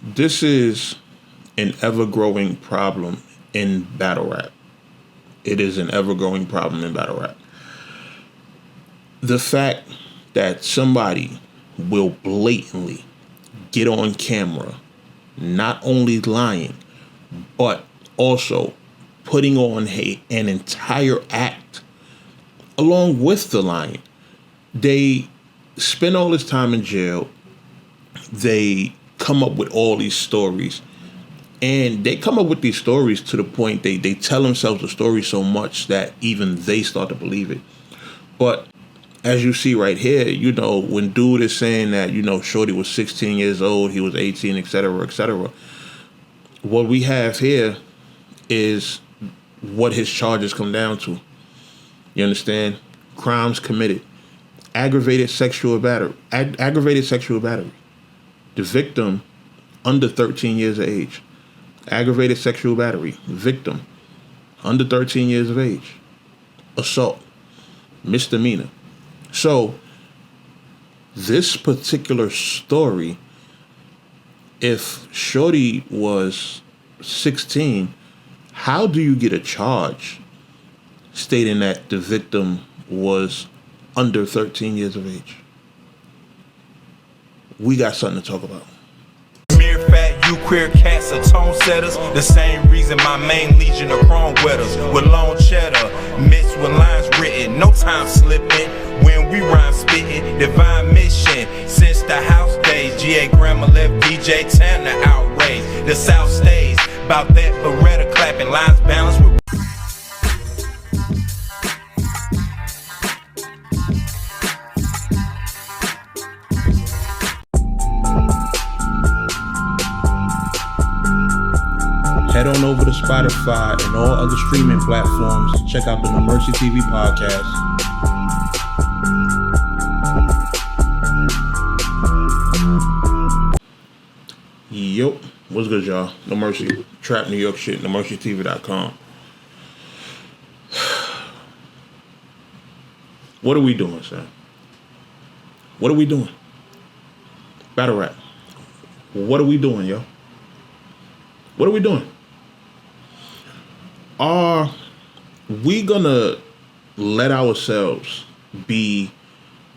This is an ever-growing problem in battle rap. It is an ever-growing problem in battle rap. The fact that somebody will blatantly get on camera, not only lying, but also putting on an entire act along with the lying. They spend all this time in jail. They come up with all these stories. And they come up with these stories to the point they tell themselves the story so much that even they start to believe it. But as you see right here, when dude is saying that, Shorty was 16 years old, he was 18, et cetera, what we have here is what his charges come down to. You understand? Crimes committed. Aggravated sexual battery. The victim, under 13 years of age. Aggravated sexual battery. Victim, under 13 years of age. Assault. Misdemeanor. So, this particular story, if Shorty was 16, how do you get a charge stating that the victim was under 13 years of age? We got something to talk about. Mere fact, you queer cats are tone setters. The same reason my main legion of chrome wetters. With long cheddar, mixed with lines written. No time slipping when we rhyme spitting. Divine mission since the house days. G.A. Grandma left DJ Tanner outraged. The South stays about that Beretta clapping. Lines balanced with Head on over to Spotify and all other streaming platforms to check out the NoMercyTV Podcast. Yo, what's good, y'all? No Mercy, Trap New York shit, NoMercyTV.com. What are we doing, son? What are we doing? Battle rap. What are we doing, yo? What are we doing? Are we gonna let ourselves be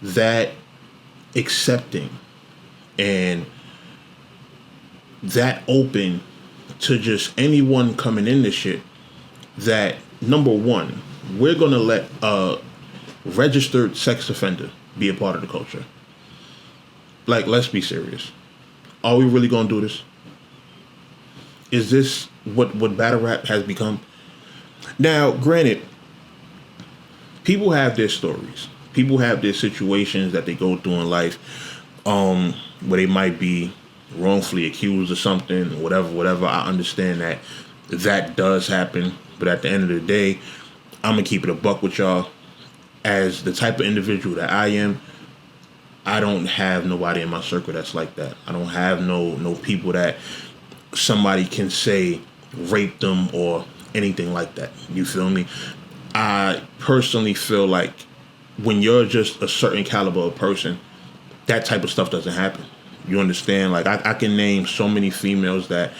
that accepting and that open to just anyone coming in this shit that, number one, we're gonna let a registered sex offender be a part of the culture? Like, let's be serious. Are we really gonna do this? Is this what battle rap has become? Now, granted, people have their stories. People have their situations that they go through in life, where they might be wrongfully accused of something, whatever. I understand that does happen. But at the end of the day, I'm going to keep it a buck with y'all. As the type of individual that I am, I don't have nobody in my circle that's like that. I don't have no people that somebody can say raped them or anything like that. You feel me? I personally feel like when you're just a certain caliber of person, that type of stuff doesn't happen. You understand? Like, I can name so many females that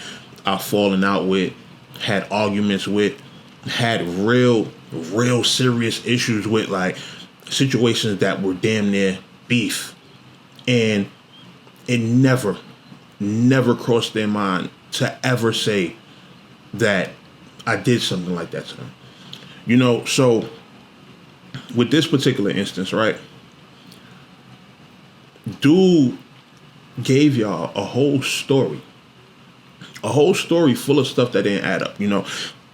I've fallen out with, had arguments with, had real serious issues with, like situations that were damn near beef. And it never crossed their mind to ever say that I did something like that to them. So with this particular instance, right? Dude gave y'all a whole story full of stuff that didn't add up,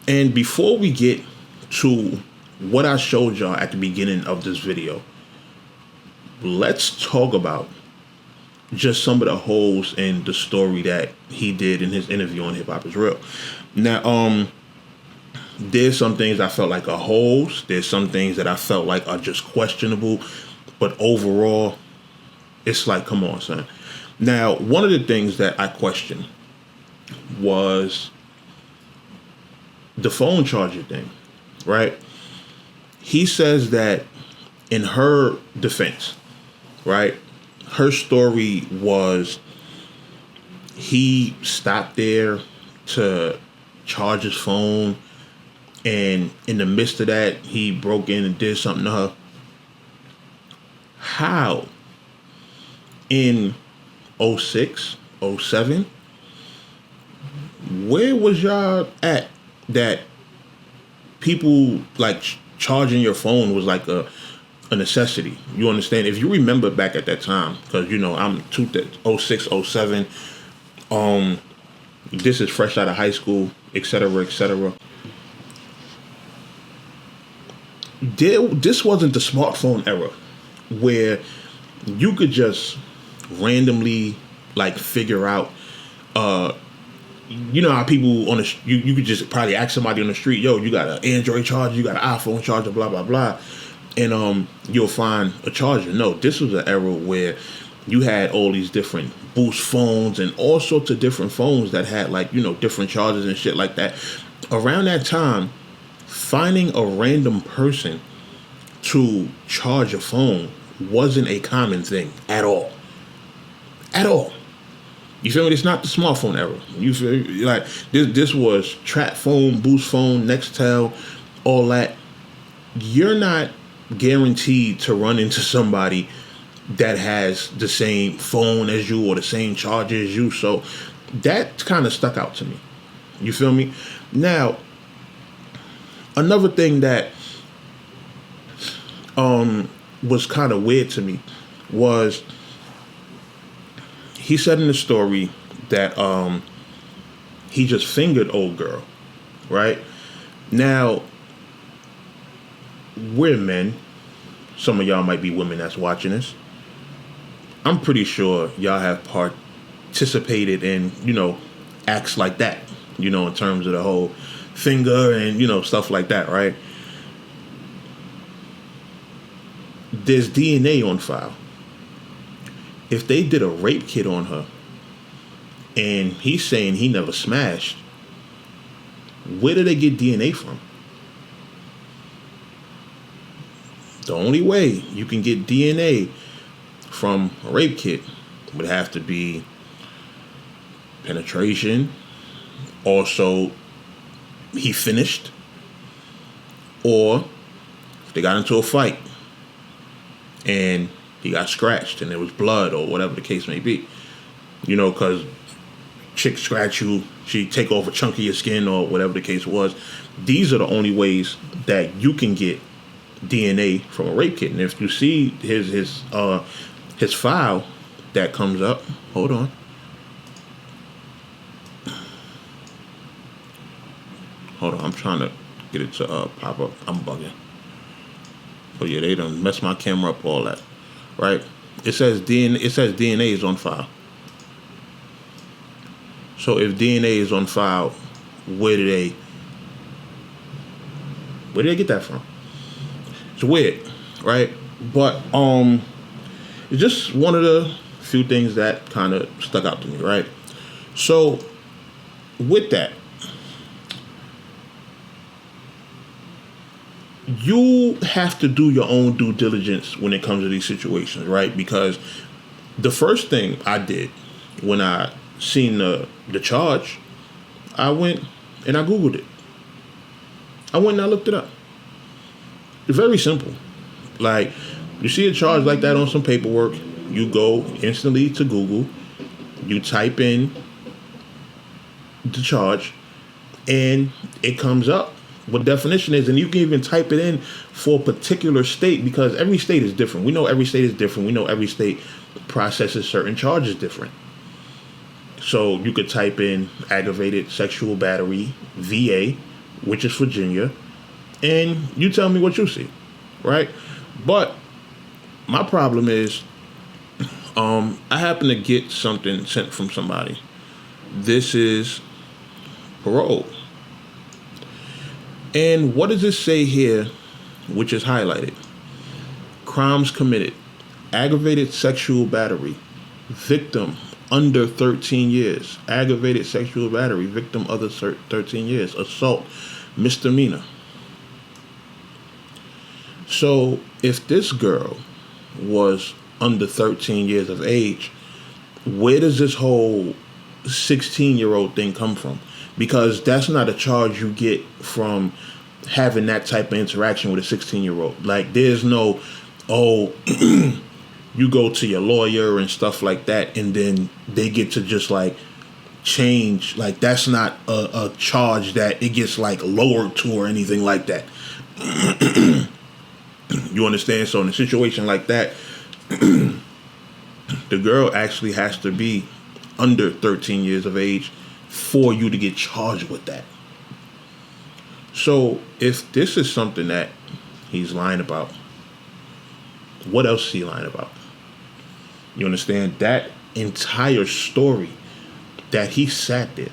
And before we get to what I showed y'all at the beginning of this video, let's talk about just some of the holes in the story that he did in his interview on hiphopisreal. Now, there's some things I felt like are holes. There's some things that I felt like are just questionable. But overall, it's like, come on, son. Now, one of the things that I questioned was the phone charger thing, right? He says that in her defense, right, her story was he stopped there to charge his phone, and in the midst of that, he broke in and did something to her. How? In 06, 07, where was y'all at that people like charging your phone was like a necessity? You understand? If you remember back at that time, because you know I'm 06, 07. This is fresh out of high school, etc., etc. This wasn't the smartphone era where you could just randomly like figure out. You know how people on the you could just probably ask somebody on the street, yo, you got an Android charger, you got an iPhone charger, blah blah blah, and you'll find a charger. No, this was an era where you had all these different boost phones and all sorts of different phones that had like, you know, different chargers and shit like that. Around that time, finding a random person to charge a phone wasn't a common thing at all. At all. You feel me? It's not the smartphone era. You feel like this was trap phone, boost phone, Nextel, all that. You're not guaranteed to run into somebody that has the same phone as you or the same charger as you. So that kind of stuck out to me. You feel me? Now, another thing that was kind of weird to me was he said in the story that he just fingered old girl, right? Now, we're men. Some of y'all might be women that's watching this. I'm pretty sure y'all have participated in, you know, acts like that, you know, in terms of the whole finger and, you know, stuff like that, right? There's DNA on file. If they did a rape kit on her and he's saying he never smashed, where did they get DNA from? The only way you can get DNA from a rape kit would have to be penetration. Also, he finished. Or if they got into a fight and he got scratched and there was blood or whatever the case may be. You know, because chicks scratch you, she take off a chunk of your skin or whatever the case was. These are the only ways that you can get DNA from a rape kit. And if you see his file that comes up, hold on. Hold on, I'm trying to get it to pop up. I'm bugging. Oh yeah, they done messed my camera up, all that. Right? It says DNA is on file. So if DNA is on file, where did they get that from? It's weird, right? But it's just one of the few things that kind of stuck out to me, right? So with that, you have to do your own due diligence when it comes to these situations, right? Because the first thing I did when I seen the charge, I went and I Googled it. I went and I looked it up. It's very simple. Like, you see a charge like that on some paperwork, you go instantly to Google, you type in the charge, and it comes up what definition is, and you can even type it in for a particular state, because every state is different. We know every state is different. We know every state processes certain charges different. So you could type in aggravated sexual battery, VA, which is Virginia, and you tell me what you see, right? But my problem is, I happen to get something sent from somebody. This is parole. And what does it say here, which is highlighted? Crimes committed. Aggravated sexual battery. Victim under 13 years. Aggravated sexual battery. Victim under 13 years. Assault. Misdemeanor. So if this girl was under 13 years of age, where does this whole 16-year-old thing come from? Because that's not a charge you get from having that type of interaction with a 16-year-old. Like, there's no, oh, you go to your lawyer and stuff like that, and then they get to just like change. Like, that's not a charge that it gets like lowered to or anything like that. You understand? So in a situation like that, the girl actually has to be under 13 years of age for you to get charged with that. So if this is something that he's lying about, what else is he lying about? You understand? That entire story that he sat there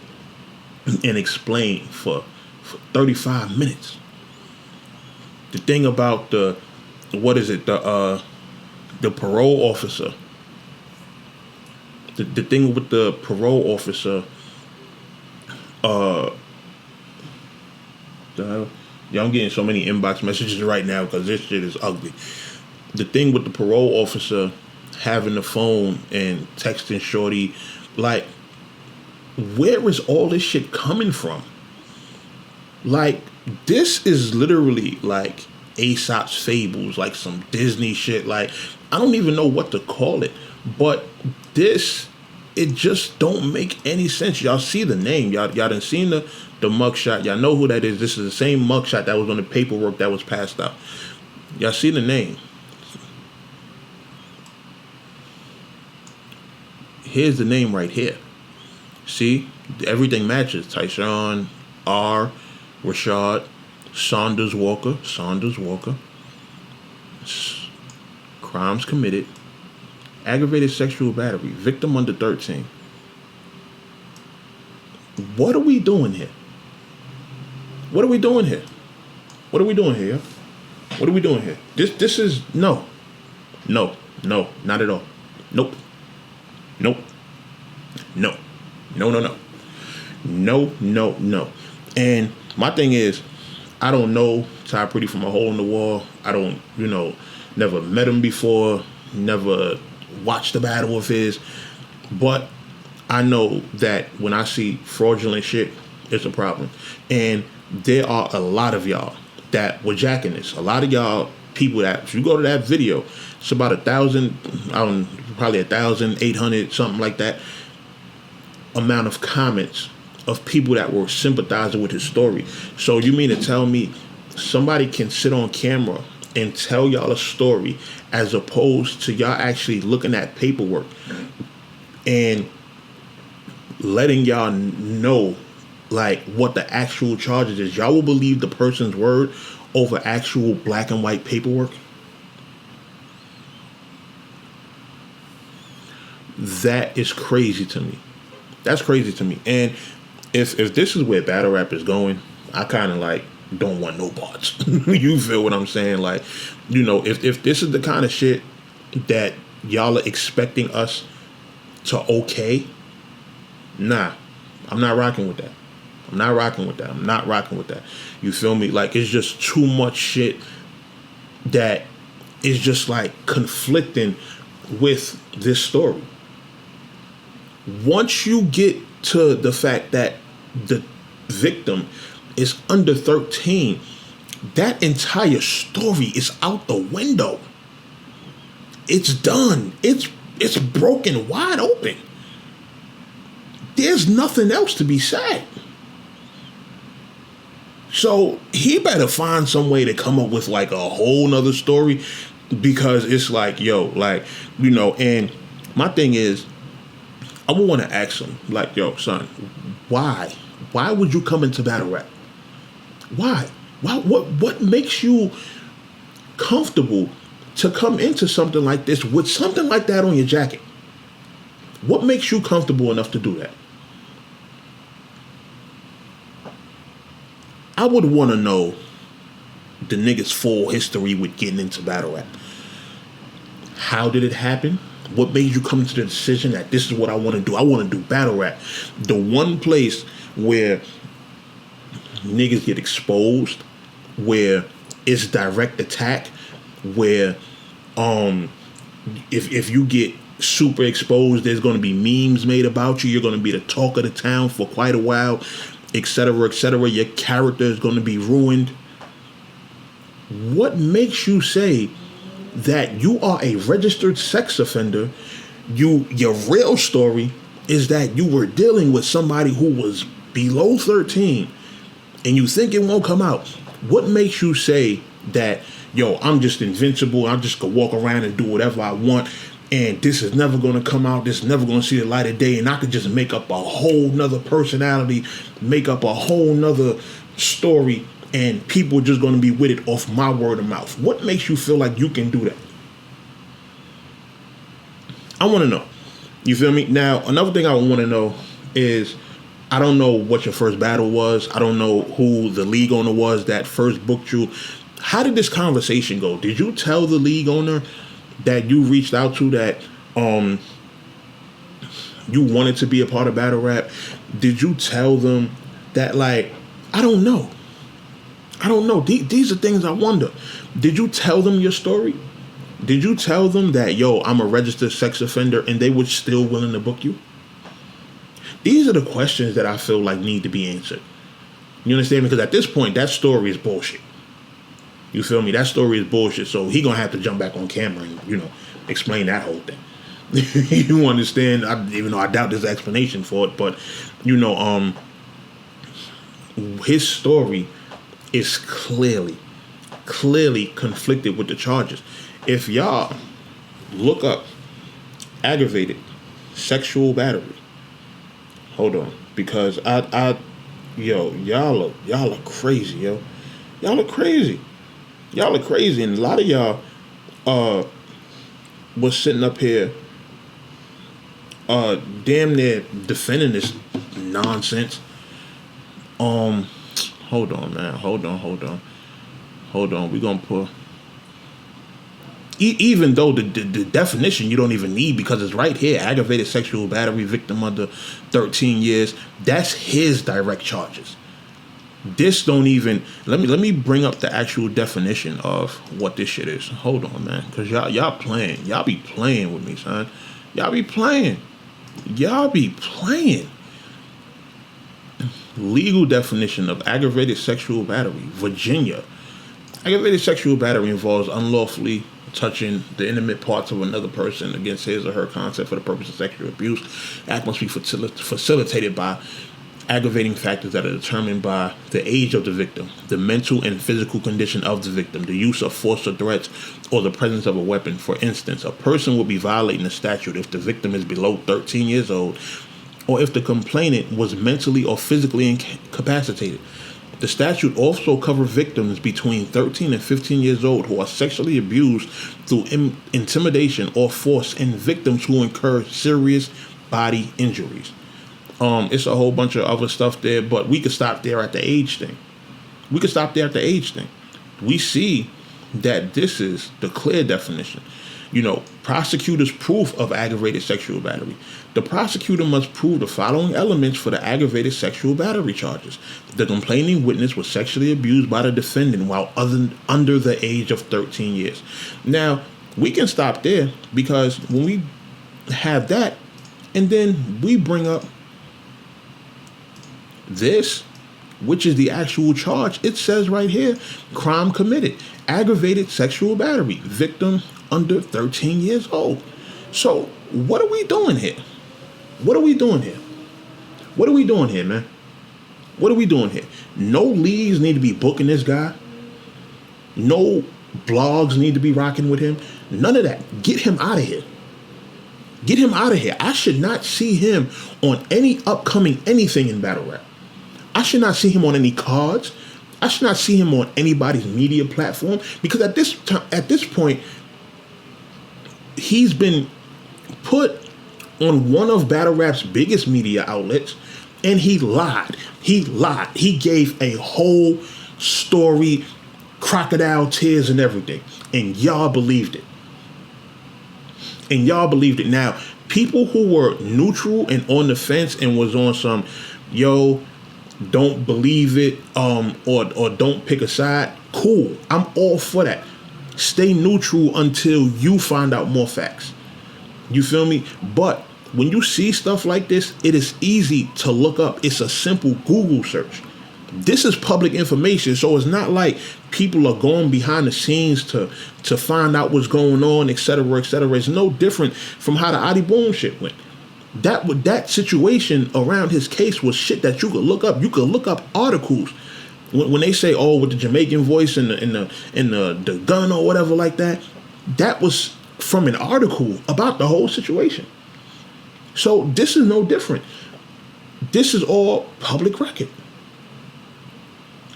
and explained for 35 minutes. The thing about the parole officer. The thing with the parole officer, I'm getting so many inbox messages right now because this shit is ugly. The thing with the parole officer having the phone and texting Shorty, like, where is all this shit coming from? Like, this is literally like Aesop's fables, like some Disney shit. Like, I don't even know what to call it, but it just don't make any sense. Y'all see the name. Y'all done seen the mugshot. Y'all know who that is. This is the same mugshot that was on the paperwork that was passed out. Y'all see the name. Here's the name right here. See? Everything matches. Tyshawn, R, Rashad, Saunders Walker. Crimes committed. Aggravated sexual battery. Victim under 13. What are we doing here? What are we doing here? What are we doing here? What are we doing here? This is no, not at all. Nope. No. And my thing is, I don't know Ty Pretty from a hole in the wall. I don't, never met him before, never watched a battle of his. But I know that when I see fraudulent shit, it's a problem. And there are a lot of y'all that were jacking this. A lot of y'all people that, if you go to that video, it's about 1,000, probably 1,800, something like that, amount of comments of people that were sympathizing with his story. So you mean to tell me somebody can sit on camera and tell y'all a story as opposed to y'all actually looking at paperwork and letting y'all know like what the actual charges is? Y'all will believe the person's word over actual black and white paperwork? That is crazy to me. That's crazy to me. And if this is where battle rap is going, I kind of like don't want no parts. You feel what I'm saying? Like, if this is the kind of shit that y'all are expecting us to okay, nah, I'm not rocking with that. I'm not rocking with that. You feel me? Like, it's just too much shit that is just like conflicting with this story. Once you get to the fact that the victim is under 13, that entire story is out the window. It's done. It's broken wide open. There's nothing else to be said. So he better find some way to come up with like a whole nother story, because it's like, and my thing is, I would want to ask him, like, yo, son, why? Why would you come into battle rap? Why? What makes you comfortable to come into something like this with something like that on your jacket? What makes you comfortable enough to do that? I would want to know the nigga's full history with getting into battle rap. How did it happen? What made you come to the decision that this is what I want to do? I want to do battle rap. The one place where niggas get exposed, where it's direct attack, where if you get super exposed. There's going to be memes made about you. You're going to be the talk of the town for quite a while, etc., etc. Your character is going to be ruined. What makes you say that you are a registered sex offender? Your real story is that you were dealing with somebody who was below 13 and you think it won't come out. What makes you say that, yo, I'm just invincible, I'm just gonna walk around and do whatever I want, and this is never gonna come out, this is never gonna see the light of day, and I could just make up a whole nother personality, make up a whole nother story, and people are just gonna be with it off my word of mouth? What makes you feel like you can do that? I want to know. You feel me? Now, another thing I want to know is, I don't know what your first battle was. I don't know who the league owner was that first booked you. How did this conversation go? Did you tell the league owner that you reached out to that you wanted to be a part of battle rap? Did you tell them that, like, I don't know. These are things I wonder. Did you tell them your story? Did you tell them that, yo, I'm a registered sex offender, and they were still willing to book you? These are the questions that I feel like need to be answered. You understand? Because at this point, that story is bullshit. You feel me? That story is bullshit. So he gonna have to jump back on camera and, explain that whole thing. You understand? Even though I doubt there's an explanation for it, but his story is clearly conflicted with the charges. If y'all look up aggravated sexual battery, hold on, because y'all are crazy, yo. Y'all are crazy. Y'all are crazy, and a lot of y'all was sitting up here damn near defending this nonsense. Hold on, man. Hold on. We're gonna put. Even though the definition you don't even need, because it's right here, aggravated sexual battery victim under 13 years. That's his direct charges. This don't even, let me bring up the actual definition of what this shit is. Hold on, man, because y'all playing. Y'all be playing with me, son. Y'all be playing. Legal definition of aggravated sexual battery, Virginia. Aggravated sexual battery involves unlawfully touching the intimate parts of another person against his or her consent for the purpose of sexual abuse. Act must be facilitated by aggravating factors that are determined by the age of the victim, the mental and physical condition of the victim, the use of force or threats, or the presence of a weapon. For instance, a person will be violating the statute if the victim is below 13 years old, or if the complainant was mentally or physically incapacitated. The statute also covers victims between 13 and 15 years old who are sexually abused through intimidation or force, and victims who incur serious body injuries. It's a whole bunch of other stuff there, but we could stop there at the age thing. We see that this is the clear definition. Prosecutor's proof of aggravated sexual battery. The prosecutor must prove the following elements for the aggravated sexual battery charges. The complaining witness was sexually abused by the defendant while under the age of 13 years. Now, we can stop there, because when we have that, and then we bring up this, which is the actual charge, it says right here, crime committed, aggravated sexual battery, victim under 13 years old. So what are we doing here? What are we doing here, man? What are we doing here? No leagues need to be booking this guy. No blogs need to be rocking with him. None of that. Get him out of here. I should not see him on any upcoming anything in battle rap. I should not see him on any cards. I should not see him on anybody's media platform, because at this point, he's been put on one of battle rap's biggest media outlets, and he lied. He gave a whole story, crocodile tears and everything, and y'all believed it. Now, people who were neutral and on the fence and was on some, yo, don't believe it, or don't pick a side, cool. I'm all for that. Stay neutral until you find out more facts. You feel me? But when you see stuff like this, it is easy to look up. It's a simple Google search. This is public information, so it's not like people are going behind the scenes to find out what's going on, etc., etc. It's no different from how the Adi Boone shit went. That situation around his case was shit that you could look up. You could look up articles when they say, "Oh, with the Jamaican voice and the gun or whatever like that." That was from an article about the whole situation. So this is no different. This is all public record.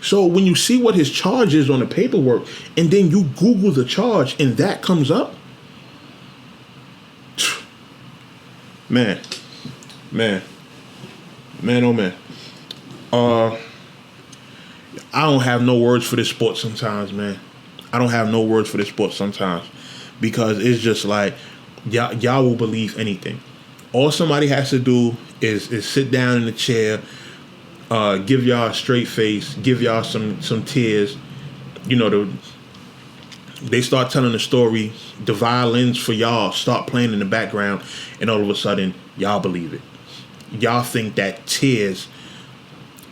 So when you see what his charge is on the paperwork, and then you Google the charge, and that comes up, man, oh man. I don't have no words for this sport sometimes, man. I don't have no words for this sport sometimes, because it's just like y'all will believe anything. All somebody has to do is sit down in the chair, give y'all a straight face, give y'all some tears. You know, they start telling the story, the violins for y'all start playing in the background, and all of a sudden, y'all believe it. Y'all think that tears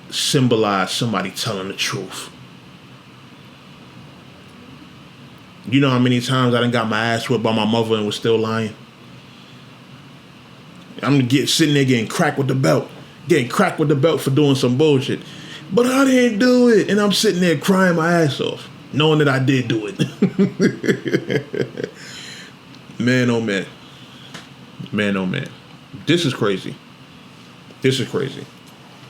symbolize somebody telling the truth. You know how many times I done got my ass whipped by my mother and was still lying? I'm sitting there getting cracked with the belt for doing some bullshit. But I didn't do it. And I'm sitting there crying my ass off, knowing that I did do it. Man, oh man. Man, oh man. This is crazy. This is crazy.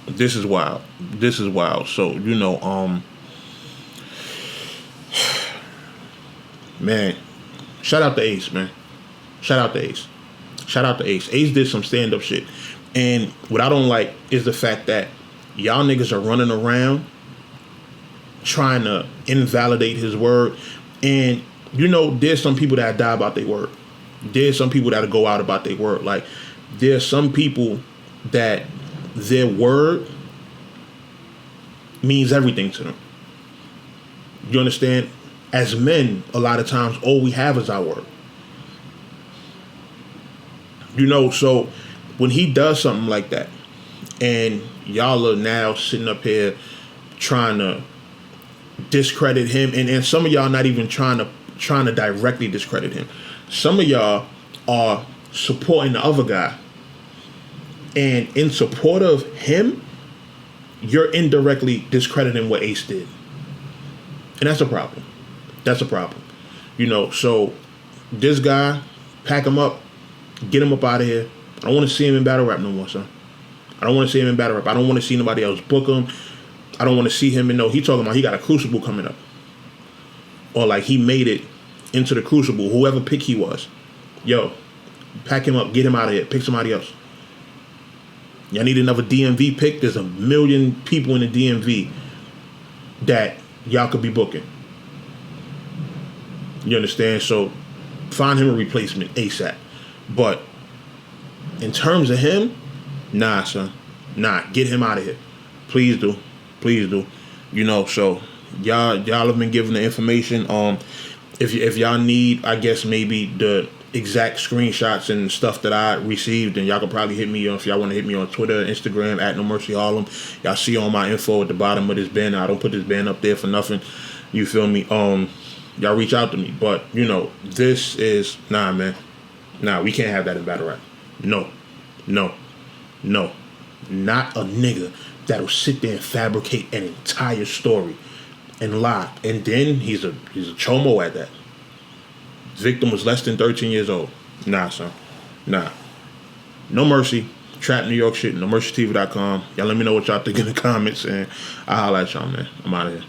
This is wild. This is wild. So, you know, man, shout out to Ace, man. Shout out to Ace. Shout out to Ace. Ace did some stand-up shit. And what I don't like is the fact that y'all niggas are running around trying to invalidate his word. And, you know, there's some people that die about their word. There's some people that go out about their word. Like, there's some people that their word means everything to them. You understand? As men, a lot of times, all we have is our word. You know, so when he does something like that, and y'all are now sitting up here trying to discredit him, and some of y'all not even trying to directly discredit him. Some of y'all are supporting the other guy, and in support of him, you're indirectly discrediting what Ace did, and that's a problem. That's a problem. You know, so this guy, pack him up. Get him up out of here. I don't want to see him in battle rap no more, son. I don't want to see him in battle rap. I don't want to see nobody else book him. I don't want to see him he talking about he got a crucible coming up. Or like he made it into the crucible, whoever pick he was. Yo, pack him up, get him out of here, pick somebody else. Y'all need another DMV pick? There's 1 million people in the DMV that y'all could be booking. You understand? So find him a replacement ASAP. But in terms of him, nah, son. Nah, get him out of here. Please do. Please do. You know, so y'all have been given the information. If y'all need, I guess, maybe the exact screenshots and stuff that I received, then y'all can probably hit me if y'all want to hit me on Twitter, Instagram, at NoMercyHarlem. Y'all see all my info at the bottom of this banner. I don't put this banner up there for nothing. You feel me? Y'all reach out to me. But, you know, this is, nah, man. Nah, we can't have that in battle rap. No. Not a nigga that'll sit there and fabricate an entire story and lie. And then he's a chomo at that. Victim was less than 13 years old. Nah, son. Nah. No Mercy. Trap New York shit. NoMercyTV.com. Y'all let me know what y'all think in the comments, and I'll holla at y'all, man. I'm out of here.